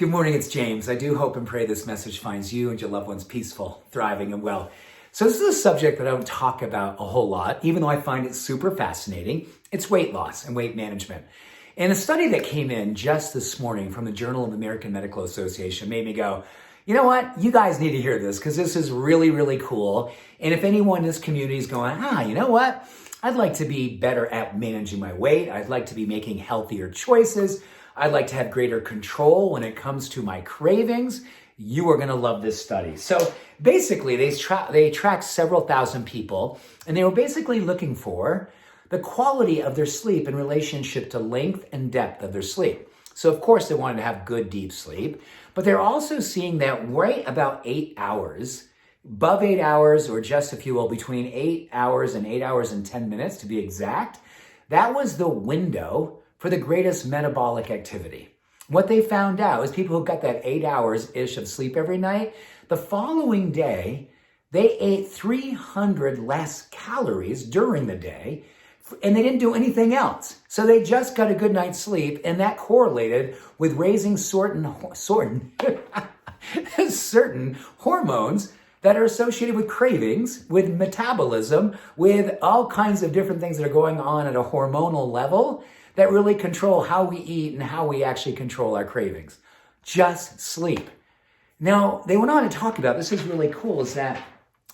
Good morning, it's James. I do hope and pray this message finds you and your loved ones peaceful, thriving, and well. So this is a subject that I don't talk about a whole lot, even though I find it super fascinating. It's weight loss and weight management. And a study that came in just this morning from the Journal of the American Medical Association made me go, you know what? You guys need to hear this because this is really, really cool. And if anyone in this community is going, you know what? I'd like to be better at managing my weight. I'd like to be making healthier choices. I'd like to have greater control when it comes to my cravings. You are going to love this study. So basically, they tracked several thousand people, and they were basically looking for the quality of their sleep in relationship to length and depth of their sleep. So of course, they wanted to have good, deep sleep, but they're also seeing that right about 8 hours, above 8 hours, or just, if you will, between 8 hours and 8 hours and 10 minutes to be exact, that was the window for the greatest metabolic activity. What they found out is people who got that 8 hours-ish of sleep every night, the following day, they ate 300 less calories during the day, and they didn't do anything else. So they just got a good night's sleep, and that correlated with raising certain hormones that are associated with cravings, with metabolism, with all kinds of different things that are going on at a hormonal level that really control how we eat and how we actually control our cravings. Just sleep. Now, they went on to talk about, this is really cool, is that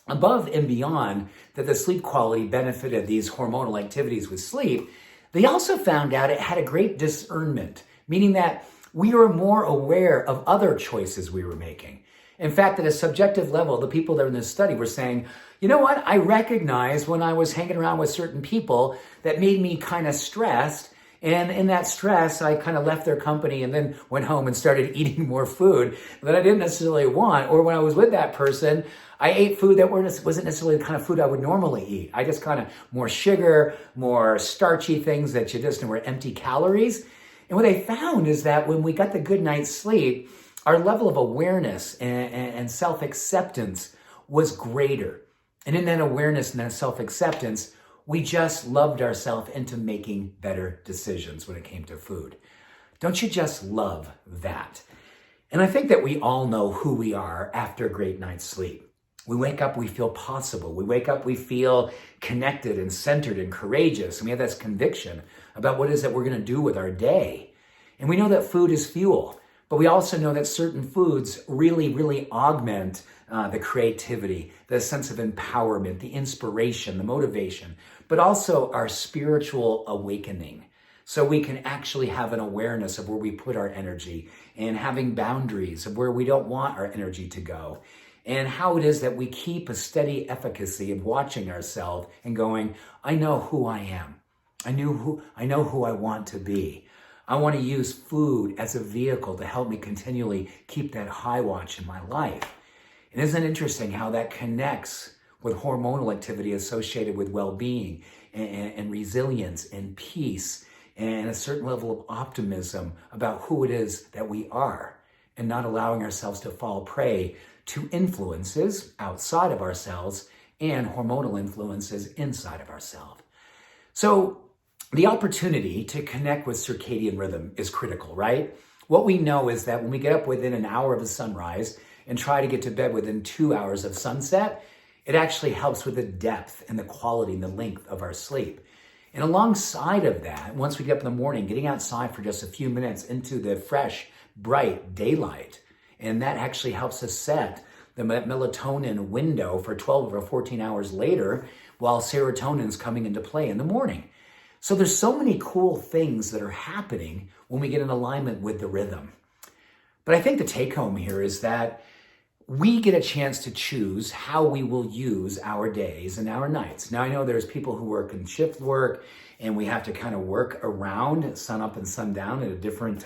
above and beyond that the sleep quality benefited these hormonal activities with sleep, they also found out it had a great discernment, meaning that we were more aware of other choices we were making. In fact, at a subjective level, the people that were in this study were saying, you know what, I recognized when I was hanging around with certain people that made me kind of stressed. And in that stress, I kind of left their company and then went home and started eating more food that I didn't necessarily want. Or when I was with that person, I ate food that wasn't necessarily the kind of food I would normally eat. I just kind of more sugar, more starchy things that you just were empty calories. And what they found is that when we got the good night's sleep, our level of awareness and self-acceptance was greater. And in that awareness and that self-acceptance, we just loved ourselves into making better decisions when it came to food. Don't you just love that? And I think that we all know who we are after a great night's sleep. We wake up, we feel possible. We wake up, we feel connected and centered and courageous. And we have this conviction about what it is that we're going to do with our day. And we know that food is fuel. But we also know that certain foods really, really augment the creativity, the sense of empowerment, the inspiration, the motivation, but also our spiritual awakening. So we can actually have an awareness of where we put our energy and having boundaries of where we don't want our energy to go. And how it is that we keep a steady efficacy of watching ourselves and going, I know who I am. I know who I want to be. I want to use food as a vehicle to help me continually keep that high watch in my life. And isn't it interesting how that connects with hormonal activity associated with well-being and resilience and peace and a certain level of optimism about who it is that we are and not allowing ourselves to fall prey to influences outside of ourselves and hormonal influences inside of ourselves. So the opportunity to connect with circadian rhythm is critical, right? What we know is that when we get up within an hour of the sunrise and try to get to bed within 2 hours of sunset, it actually helps with the depth and the quality and the length of our sleep. And alongside of that, once we get up in the morning, getting outside for just a few minutes into the fresh, bright daylight, and that actually helps us set the melatonin window for 12 or 14 hours later while serotonin is coming into play in the morning. So there's so many cool things that are happening when we get in alignment with the rhythm. But I think the take home here is that we get a chance to choose how we will use our days and our nights. Now, I know there's people who work in shift work and we have to kind of work around sun up and sun down at a different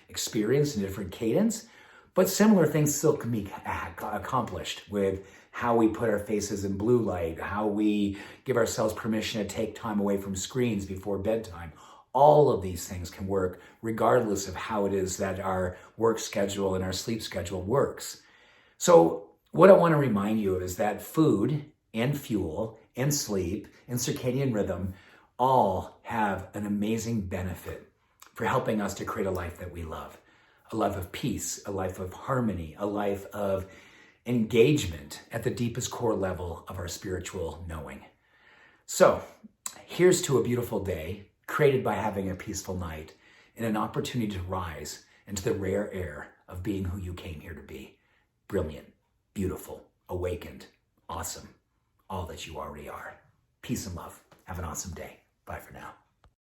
experience and different cadence. But similar things still can be accomplished with how we put our faces in blue light, how we give ourselves permission to take time away from screens before bedtime. All of these things can work regardless of how it is that our work schedule and our sleep schedule works. So what I want to remind you of is that food and fuel and sleep and circadian rhythm all have an amazing benefit for helping us to create a life that we love. a life of peace, a life of harmony, a life of engagement at the deepest core level of our spiritual knowing. So here's to a beautiful day created by having a peaceful night and an opportunity to rise into the rare air of being who you came here to be. Brilliant, beautiful, awakened, awesome, all that you already are. Peace and love. Have an awesome day. Bye for now.